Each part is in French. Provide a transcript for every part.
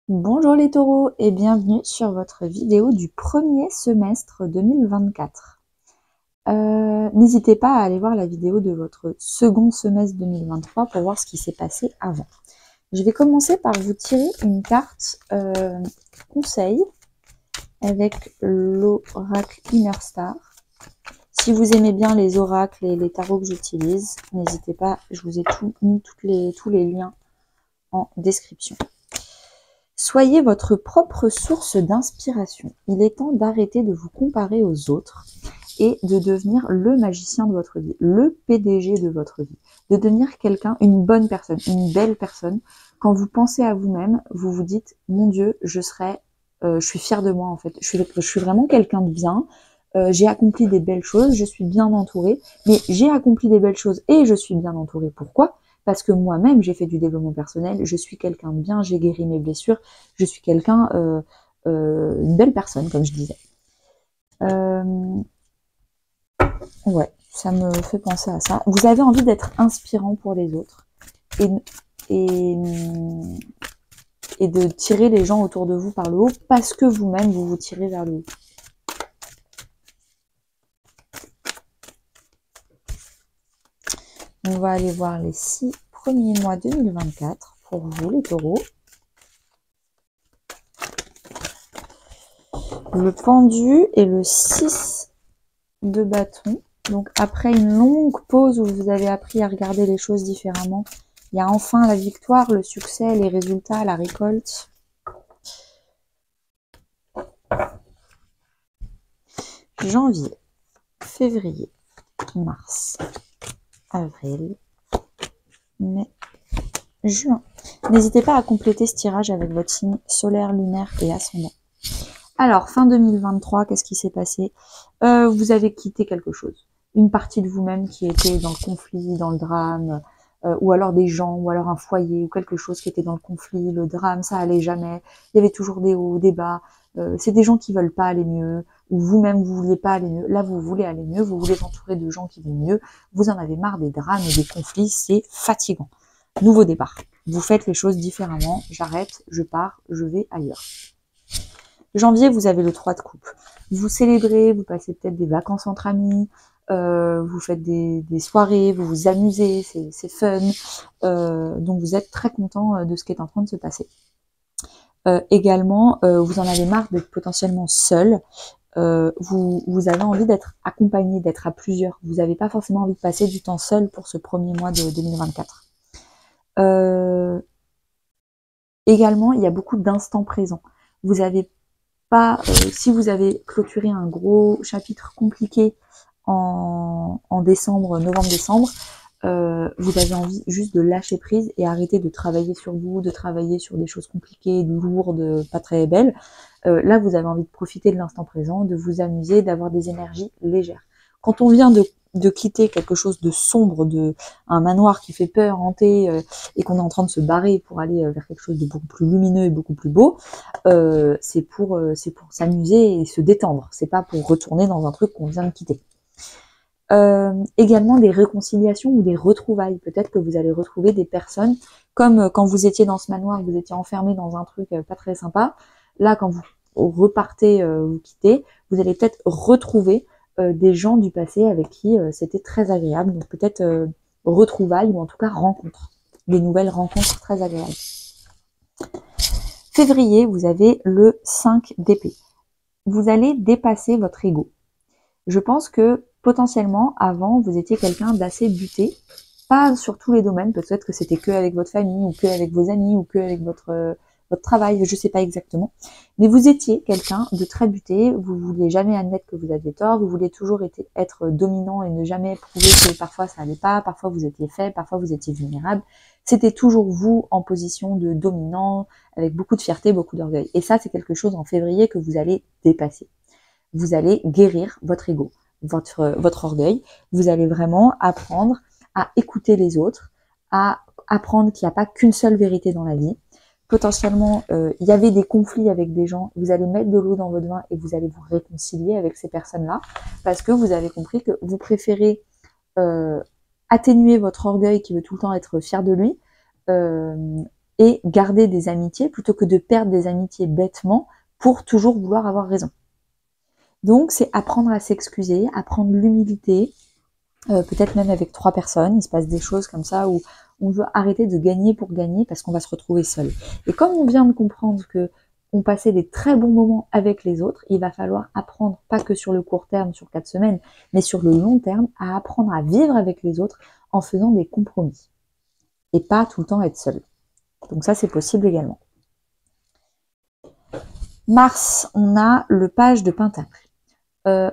Bonjour les taureaux et bienvenue sur votre vidéo du premier semestre 2024. N'hésitez pas à aller voir la vidéo de votre second semestre 2023 pour voir ce qui s'est passé avant. Je vais commencer par vous tirer une carte conseil avec l'oracle Inner Star. Si vous aimez bien les oracles et les tarots que j'utilise, n'hésitez pas, je vous ai mis tous les liens en description. Soyez votre propre source d'inspiration. Il est temps d'arrêter de vous comparer aux autres et de devenir le magicien de votre vie, le PDG de votre vie, de devenir quelqu'un, une bonne personne, une belle personne. Quand vous pensez à vous-même, vous vous dites, mon Dieu, je suis fière de moi en fait. Je suis vraiment quelqu'un de bien. J'ai accompli des belles choses, je suis bien entourée, mais j'ai accompli des belles choses et je suis bien entourée. Pourquoi ? Parce que moi-même, j'ai fait du développement personnel, je suis quelqu'un de bien, j'ai guéri mes blessures, je suis quelqu'un, une belle personne, comme je disais. Ouais, ça me fait penser à ça. Vous avez envie d'être inspirant pour les autres et, et, et de tirer les gens autour de vous par le haut parce que vous-même, vous vous tirez vers le haut. On va aller voir les 6 premiers mois 2024 pour vous, les taureaux. Le pendu et le 6 de bâton. Donc après une longue pause où vous avez appris à regarder les choses différemment, il y a enfin la victoire, le succès, les résultats, la récolte. Janvier, février, mars, avril, mai, juin. N'hésitez pas à compléter ce tirage avec votre signe solaire, lunaire et ascendant. Alors, fin 2023, qu'est-ce qui s'est passé? Vous avez quitté quelque chose. Une partie de vous-même qui était dans le conflit, dans le drame, ou alors des gens, ou alors un foyer, ou quelque chose qui était dans le conflit, le drame, ça allait jamais. Il y avait toujours des hauts, des bas. C'est des gens qui veulent pas aller mieux, ou vous-même vous vouliez pas aller mieux. Là, vous voulez aller mieux, vous voulez entourer de gens qui vont mieux. Vous en avez marre des drames et des conflits, c'est fatigant. Nouveau départ. Vous faites les choses différemment. J'arrête, je pars, je vais ailleurs. Janvier, vous avez le 3 de coupe. Vous célébrez, vous passez peut-être des vacances entre amis, vous faites des soirées, vous vous amusez, c'est fun. Donc vous êtes très content de ce qui est en train de se passer. Également, vous en avez marre d'être potentiellement seul. Vous avez envie d'être accompagné, d'être à plusieurs. Vous n'avez pas forcément envie de passer du temps seul pour ce premier mois de 2024. Également, il y a beaucoup d'instants présents. Vous avez pas, si vous avez clôturé un gros chapitre compliqué en décembre, novembre-décembre, vous avez envie juste de lâcher prise et arrêter de travailler sur vous, de travailler sur des choses compliquées, lourdes, pas très belles. Là, vous avez envie de profiter de l'instant présent, de vous amuser, d'avoir des énergies légères. Quand on vient de quitter quelque chose de sombre, un manoir qui fait peur, hanté, et qu'on est en train de se barrer pour aller vers quelque chose de beaucoup plus lumineux et beaucoup plus beau, c'est pour s'amuser et se détendre. C'est pas pour retourner dans un truc qu'on vient de quitter. Également des réconciliations ou des retrouvailles. Peut-être que vous allez retrouver des personnes comme quand vous étiez dans ce manoir, vous étiez enfermé dans un truc pas très sympa. Là, quand vous repartez, vous quittez, vous allez peut-être retrouver des gens du passé avec qui c'était très agréable. Donc peut-être retrouvailles ou en tout cas rencontres. Des nouvelles rencontres très agréables. Février, vous avez le 5 d'épée. Vous allez dépasser votre ego. Je pense que potentiellement, avant, vous étiez quelqu'un d'assez buté, pas sur tous les domaines, peut-être que c'était que avec votre famille, ou que avec vos amis, ou que avec votre travail, je sais pas exactement. Mais vous étiez quelqu'un de très buté, vous vouliez jamais admettre que vous aviez tort, vous vouliez toujours être dominant et ne jamais prouver que parfois ça allait pas, parfois vous étiez faible, parfois vous étiez vulnérable. C'était toujours vous en position de dominant, avec beaucoup de fierté, beaucoup d'orgueil. Et ça, c'est quelque chose en février que vous allez dépasser. Vous allez guérir votre ego, votre orgueil. Vous allez vraiment apprendre à écouter les autres, à apprendre qu'il n'y a pas qu'une seule vérité dans la vie. Potentiellement, il y avait des conflits avec des gens, vous allez mettre de l'eau dans votre vin et vous allez vous réconcilier avec ces personnes-là parce que vous avez compris que vous préférez atténuer votre orgueil qui veut tout le temps être fier de lui, et garder des amitiés plutôt que de perdre des amitiés bêtement pour toujours vouloir avoir raison. Donc, c'est apprendre à s'excuser, apprendre l'humilité, peut-être même avec 3 personnes, il se passe des choses comme ça où on veut arrêter de gagner pour gagner parce qu'on va se retrouver seul. Et comme on vient de comprendre que on passait des très bons moments avec les autres, il va falloir apprendre, pas que sur le court terme, sur 4 semaines, mais sur le long terme, à apprendre à vivre avec les autres en faisant des compromis. Et pas tout le temps être seul. Donc ça, c'est possible également. Mars, on a le page de Pentacle.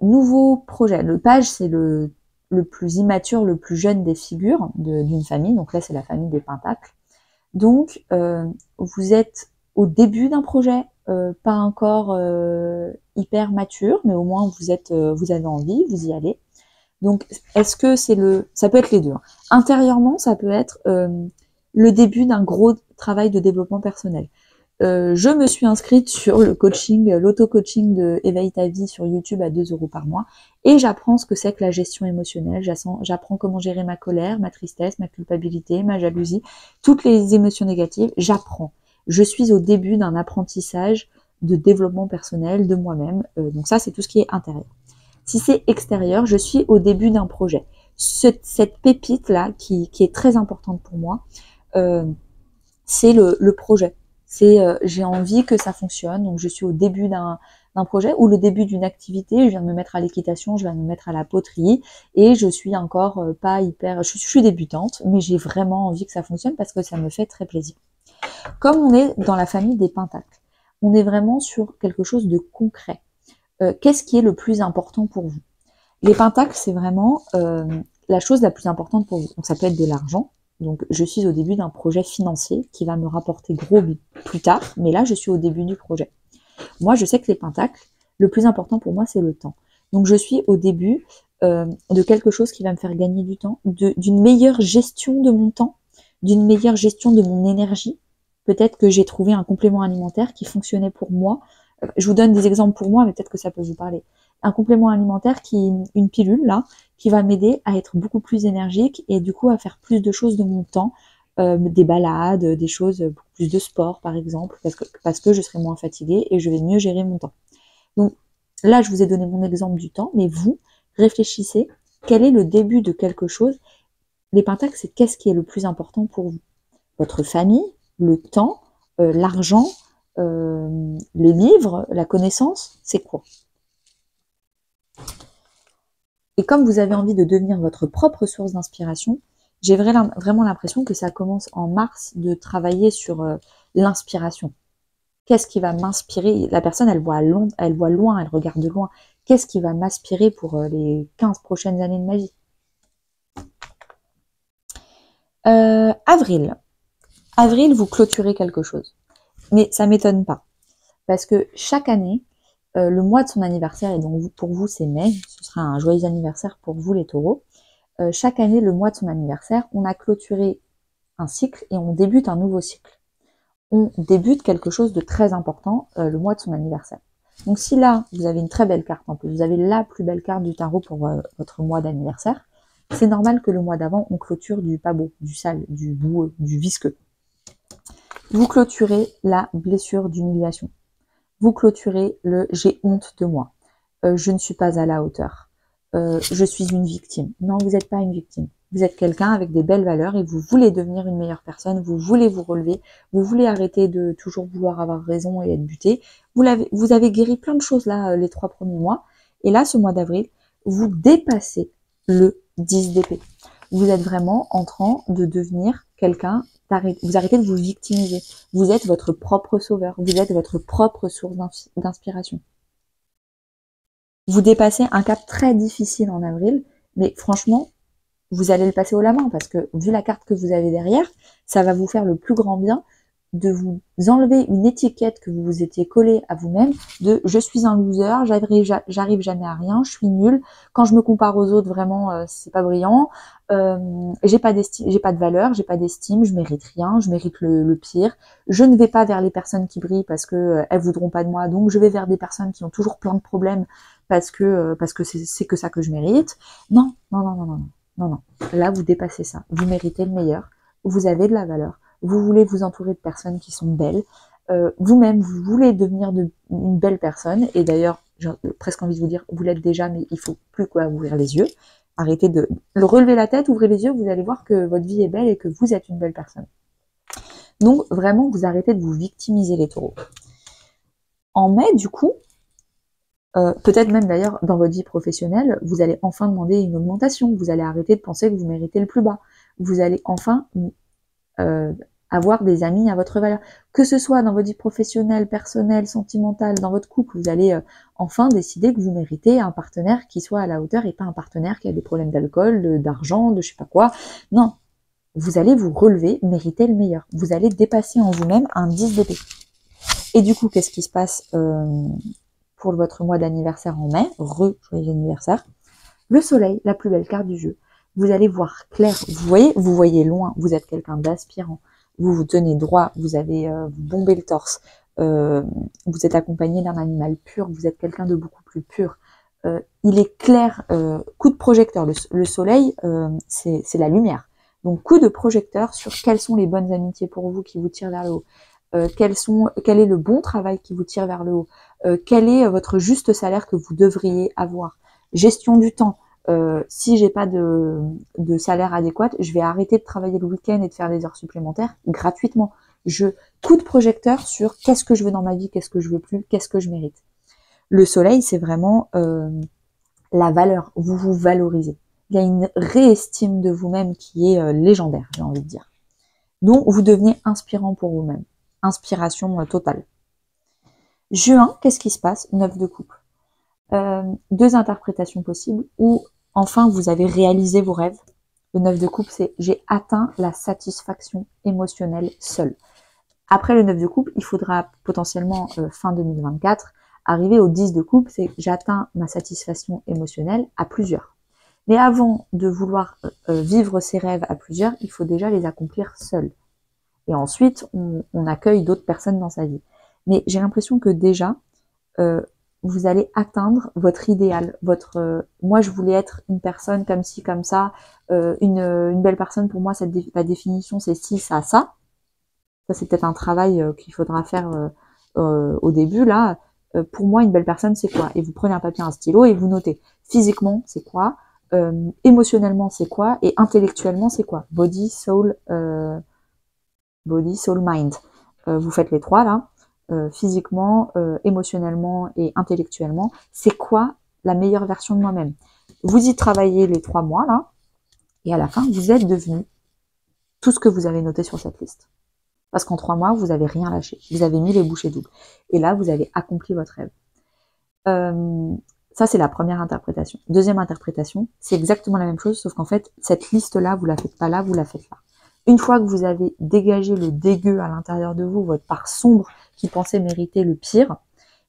Nouveau projet. Le page, c'est le plus immature, le plus jeune des figures d'une famille. Donc là, c'est la famille des Pentacles. Donc, vous êtes au début d'un projet, pas encore hyper mature, mais au moins vous avez envie, vous y allez. Donc, est-ce que ça peut être les deux. Hein. Intérieurement, ça peut être le début d'un gros travail de développement personnel. Je me suis inscrite sur le coaching, l'auto-coaching de Éveille ta vie sur YouTube à 2 € par mois et j'apprends ce que c'est que la gestion émotionnelle, j'apprends comment gérer ma colère, ma tristesse, ma culpabilité, ma jalousie, toutes les émotions négatives, j'apprends. Je suis au début d'un apprentissage de développement personnel de moi-même, donc ça c'est tout ce qui est intérieur. Si c'est extérieur, je suis au début d'un projet. Cette pépite-là, qui est très importante pour moi, c'est le projet. C'est j'ai envie que ça fonctionne, donc je suis au début d'un projet ou le début d'une activité, je viens de me mettre à l'équitation, je viens de me mettre à la poterie et je suis encore pas hyper, je suis débutante, mais j'ai vraiment envie que ça fonctionne parce que ça me fait très plaisir. Comme on est dans la famille des Pentacles, on est vraiment sur quelque chose de concret. Qu'est-ce qui est le plus important pour vous? Les Pentacles, c'est vraiment la chose la plus importante pour vous. Donc ça peut être de l'argent. Donc je suis au début d'un projet financier qui va me rapporter gros plus tard, mais là je suis au début du projet. Moi je sais que les Pentacles, le plus important pour moi c'est le temps. Donc je suis au début de quelque chose qui va me faire gagner du temps, d'une meilleure gestion de mon temps, d'une meilleure gestion de mon énergie. Peut-être que j'ai trouvé un complément alimentaire qui fonctionnait pour moi. Je vous donne des exemples pour moi, mais peut-être que ça peut vous parler. Un complément alimentaire une pilule là, qui va m'aider à être beaucoup plus énergique et du coup à faire plus de choses de mon temps, des balades, des choses, beaucoup plus de sport par exemple, parce que je serai moins fatiguée et je vais mieux gérer mon temps. Donc là, je vous ai donné mon exemple du temps, mais vous, réfléchissez, quel est le début de quelque chose? Les Pentacles, c'est qu'est-ce qui est le plus important pour vous? Votre famille, le temps, l'argent, les livres, la connaissance, c'est quoi? Et comme vous avez envie de devenir votre propre source d'inspiration, j'ai vraiment l'impression que ça commence en mars de travailler sur l'inspiration. Qu'est-ce qui va m'inspirer? La personne, elle voit loin, elle regarde loin. Qu'est-ce qui va m'inspirer pour les 15 prochaines années de ma vie? Avril. Avril, vous clôturez quelque chose. Mais ça m'étonne pas. Parce que chaque année, le mois de son anniversaire, et donc pour vous c'est mai, ce sera un joyeux anniversaire pour vous les taureaux, chaque année, le mois de son anniversaire, on a clôturé un cycle et on débute un nouveau cycle. On débute quelque chose de très important le mois de son anniversaire. Donc si là, vous avez une très belle carte, en plus, vous avez la plus belle carte du tarot pour votre mois d'anniversaire, c'est normal que le mois d'avant, on clôture du pas beau, du sale, du boueux, du visqueux. Vous clôturez la blessure d'humiliation. Vous clôturez le « j'ai honte de moi »,« je ne suis pas à la hauteur »,« je suis une victime ». Non, vous n'êtes pas une victime. Vous êtes quelqu'un avec des belles valeurs et vous voulez devenir une meilleure personne, vous voulez vous relever, vous voulez arrêter de toujours vouloir avoir raison et être buté. Vous avez guéri plein de choses là les 3 premiers mois. Et là, ce mois d'avril, vous dépassez le 10 d'épée. Vous êtes vraiment en train de devenir quelqu'un. Vous arrêtez de vous victimiser. Vous êtes votre propre sauveur. Vous êtes votre propre source d'inspiration. Vous dépassez un cap très difficile en avril, mais franchement, vous allez le passer haut la main parce que vu la carte que vous avez derrière, ça va vous faire le plus grand bien de vous enlever une étiquette que vous vous étiez collée à vous-même de « je suis un loser, j'arrive jamais à rien, je suis nulle, quand je me compare aux autres, vraiment, c'est pas brillant, j'ai pas de valeur, j'ai pas d'estime, je mérite rien, je mérite le pire, je ne vais pas vers les personnes qui brillent parce que elles voudront pas de moi, donc je vais vers des personnes qui ont toujours plein de problèmes parce que c'est que ça que je mérite. » Non, non, non, non, non, non, non, non. Là, vous dépassez ça. Vous méritez le meilleur, vous avez de la valeur. vous voulez vous entourer de personnes qui sont belles, vous-même, vous voulez devenir une belle personne, et d'ailleurs, j'ai presque envie de vous dire, vous l'êtes déjà, mais il faut plus quoi ouvrir les yeux. Arrêtez de relever la tête, ouvrez les yeux, vous allez voir que votre vie est belle et que vous êtes une belle personne. Donc vraiment, vous arrêtez de vous victimiser les taureaux. En mai, du coup, peut-être même d'ailleurs dans votre vie professionnelle, vous allez enfin demander une augmentation, vous allez arrêter de penser que vous méritez le plus bas, vous allez enfin avoir des amis à votre valeur. Que ce soit dans votre vie professionnelle, personnelle, sentimentale, dans votre couple, vous allez enfin décider que vous méritez un partenaire qui soit à la hauteur et pas un partenaire qui a des problèmes d'alcool, d'argent, de je sais pas quoi. Non, vous allez vous relever, mériter le meilleur. Vous allez dépasser en vous-même un 10 d'épée. Et du coup, qu'est-ce qui se passe pour votre mois d'anniversaire en mai? Joyeux anniversaire. Le soleil, la plus belle carte du jeu. Vous allez voir clair. Vous voyez loin. Vous êtes quelqu'un d'aspirant. Vous vous tenez droit. Vous avez vous bombé le torse. Vous êtes accompagné d'un animal pur. Vous êtes quelqu'un de beaucoup plus pur. Il est clair. Coup de projecteur. Le soleil, c'est la lumière. Donc coup de projecteur sur quelles sont les bonnes amitiés pour vous qui vous tirent vers le haut. Quel est le bon travail qui vous tire vers le haut, quel est votre juste salaire que vous devriez avoir, gestion du temps. Si j'ai pas de salaire adéquat, je vais arrêter de travailler le week-end et de faire des heures supplémentaires gratuitement. Coup de projecteur sur qu'est-ce que je veux dans ma vie, qu'est-ce que je veux plus, qu'est-ce que je mérite. Le soleil, c'est vraiment la valeur, vous vous valorisez. Il y a une réestime de vous-même qui est légendaire, j'ai envie de dire. Donc, vous devenez inspirant pour vous-même. Inspiration totale. Juin, qu'est-ce qui se passe? 9 de coupe. Deux interprétations possibles, ou enfin vous avez réalisé vos rêves. Le 9 de coupe, c'est j'ai atteint la satisfaction émotionnelle seule. Après le 9 de coupe, il faudra potentiellement fin 2024 arriver au 10 de coupe, c'est j'atteins ma satisfaction émotionnelle à plusieurs. Mais avant de vouloir vivre ses rêves à plusieurs, il faut déjà les accomplir seul. Et ensuite, on accueille d'autres personnes dans sa vie. Mais j'ai l'impression que déjà, vous allez atteindre votre idéal. Moi, je voulais être une personne comme ci, comme ça. Une belle personne, pour moi, la définition, c'est ci, ça, ça. Ça, c'est peut-être un travail qu'il faudra faire au début, là. Pour moi, une belle personne, c'est quoi? Et vous prenez un papier, un stylo, et vous notez. Physiquement, c'est quoi? Émotionnellement, c'est quoi? Et intellectuellement, c'est quoi? Body, soul, mind. Vous faites les trois là, physiquement, émotionnellement et intellectuellement. C'est quoi la meilleure version de moi-même? Vous y travaillez les 3 mois là, et à la fin, vous êtes devenu tout ce que vous avez noté sur cette liste. Parce qu'en 3 mois, vous avez rien lâché. Vous avez mis les bouchées doubles. Et là, vous avez accompli votre rêve. Ça, c'est la première interprétation. Deuxième interprétation, c'est exactement la même chose, sauf qu'en fait, cette liste-là, vous la faites pas là, vous la faites là. Une fois que vous avez dégagé le dégueu à l'intérieur de vous, votre part sombre qui pensait mériter le pire,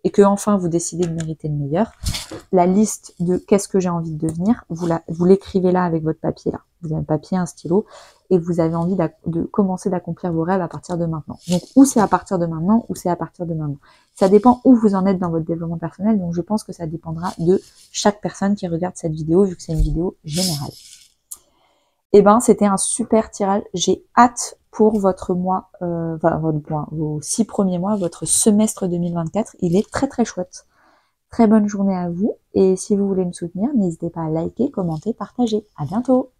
et que enfin vous décidez de mériter le meilleur, la liste de qu'est-ce que j'ai envie de devenir, vous l'écrivez là avec votre papier là. Vous avez un papier, un stylo, et vous avez envie de commencer d'accomplir vos rêves à partir de maintenant. Donc ou c'est à partir de maintenant, ou c'est à partir de maintenant. Ça dépend où vous en êtes dans votre développement personnel, donc je pense que ça dépendra de chaque personne qui regarde cette vidéo, vu que c'est une vidéo générale. Eh ben, c'était un super tirage. J'ai hâte pour votre mois, vos 6 premiers mois, votre semestre 2024. Il est très très chouette. Très bonne journée à vous. Et si vous voulez me soutenir, n'hésitez pas à liker, commenter, partager. À bientôt!